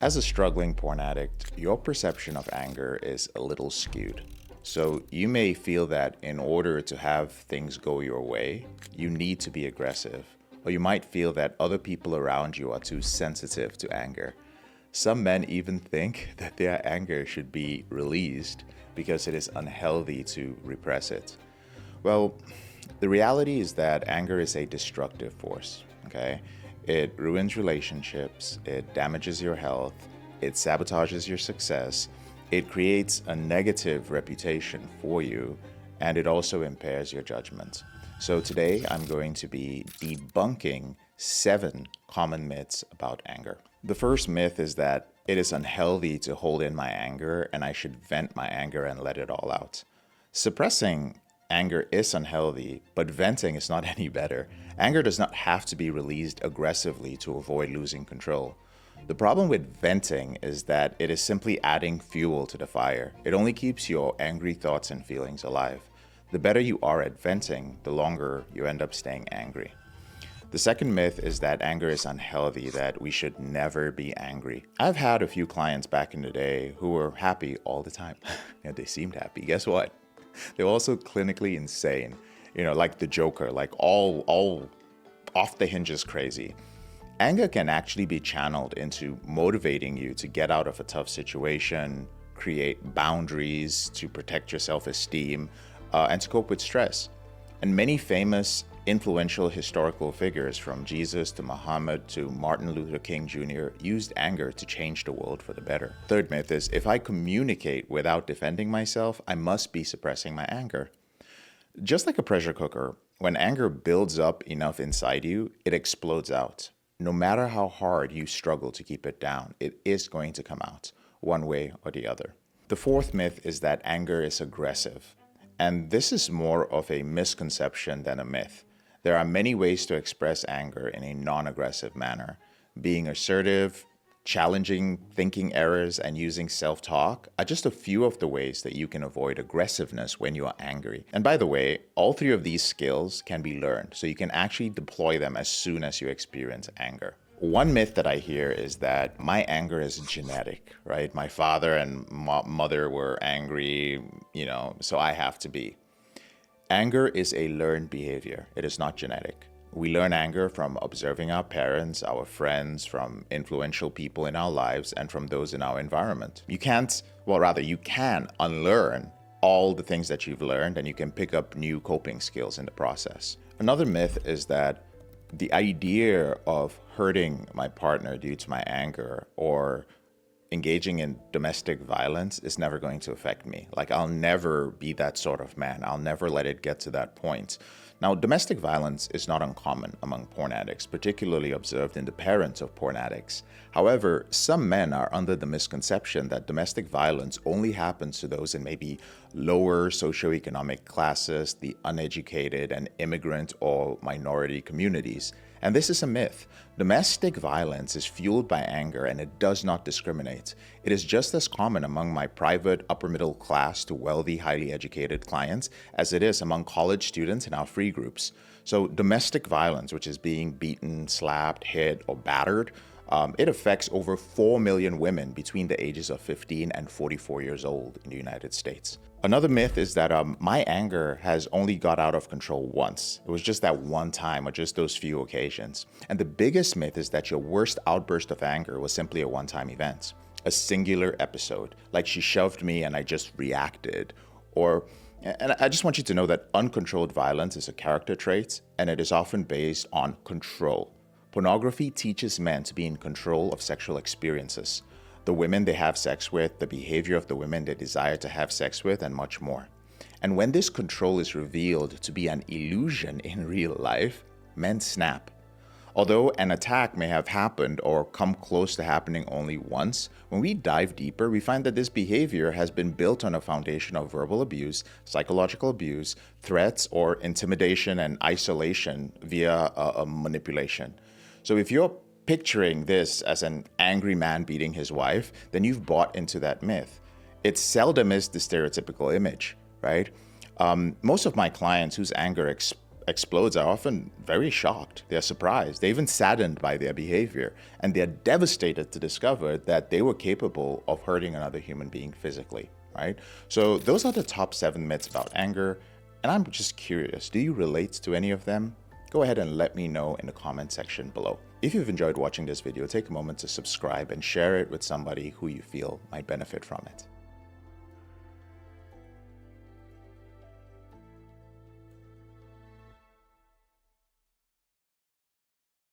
As a struggling porn addict, your perception of anger is a little skewed. So you may feel that in order to have things go your way, you need to be aggressive. Or you might feel that other people around you are too sensitive to anger. Some men even think that their anger should be released because it is unhealthy to repress it. Well, the reality is that anger is a destructive force, okay? It ruins relationships, it damages your health, it sabotages your success, it creates a negative reputation for you, and it also impairs your judgment. So today I'm going to be debunking 7 common myths about anger. The first myth is that it is unhealthy to hold in my anger and I should vent my anger and let it all out. Suppressing anger is unhealthy, but venting is not any better. Anger does not have to be released aggressively to avoid losing control. The problem with venting is that it is simply adding fuel to the fire. It only keeps your angry thoughts and feelings alive. The better you are at venting, the longer you end up staying angry. The second myth is that anger is unhealthy, that we should never be angry. I've had a few clients back in the day who were happy all the time. They seemed happy. Guess what? They're also clinically insane, like the Joker, like all off the hinges crazy. Anger can actually be channeled into motivating you to get out of a tough situation, create boundaries to protect your self-esteem, and to cope with stress. And many famous, influential historical figures from Jesus to Muhammad to Martin Luther King Jr. used anger to change the world for the better. Third myth is if I communicate without defending myself, I must be suppressing my anger. Just like a pressure cooker, when anger builds up enough inside you, it explodes out. No matter how hard you struggle to keep it down, it is going to come out, one way or the other. The fourth myth is that anger is aggressive. And this is more of a misconception than a myth. There are many ways to express anger in a non-aggressive manner. Being assertive, challenging thinking errors, and using self-talk are just a few of the ways that you can avoid aggressiveness when you are angry. And by the way, all 3 of these skills can be learned, so you can actually deploy them as soon as you experience anger. One myth that I hear is that my anger is genetic, right? My father and mother were angry, so I have to be. Anger is a learned behavior. It is not genetic. We learn anger from observing our parents, our friends, from influential people in our lives, and from those in our environment. You can unlearn all the things that you've learned, and you can pick up new coping skills in the process. Another myth is that the idea of hurting my partner due to my anger or engaging in domestic violence is never going to affect me. Like, I'll never be that sort of man. I'll never let it get to that point. Now, domestic violence is not uncommon among porn addicts, particularly observed in the parents of porn addicts. However, some men are under the misconception that domestic violence only happens to those in maybe lower socioeconomic classes, the uneducated, and immigrant or minority communities. And this is a myth. Domestic violence is fueled by anger and it does not discriminate. It is just as common among my private upper middle class to wealthy, highly educated clients as it is among college students in our free groups. So domestic violence, which is being beaten, slapped, hit, or battered, it affects over 4 million women between the ages of 15 and 44 years old in the United States. Another myth is that my anger has only got out of control once. It was just that one time or just those few occasions. And the biggest myth is that your worst outburst of anger was simply a one-time event, a singular episode, like she shoved me and I just reacted. And I just want you to know that uncontrolled violence is a character trait and it is often based on control. Pornography teaches men to be in control of sexual experiences, the women they have sex with, the behavior of the women they desire to have sex with, and much more. And when this control is revealed to be an illusion in real life, men snap. Although an attack may have happened or come close to happening only once, when we dive deeper, we find that this behavior has been built on a foundation of verbal abuse, psychological abuse, threats, or intimidation and isolation via manipulation. So if you're picturing this as an angry man beating his wife, then you've bought into that myth. It seldom is the stereotypical image, right? Most of my clients whose anger explodes are often very shocked. They're surprised. They're even saddened by their behavior. And they're devastated to discover that they were capable of hurting another human being physically, right? So those are the top 7 myths about anger. And I'm just curious, do you relate to any of them? Go ahead and let me know in the comment section below. If you've enjoyed watching this video, take a moment to subscribe and share it with somebody who you feel might benefit from it.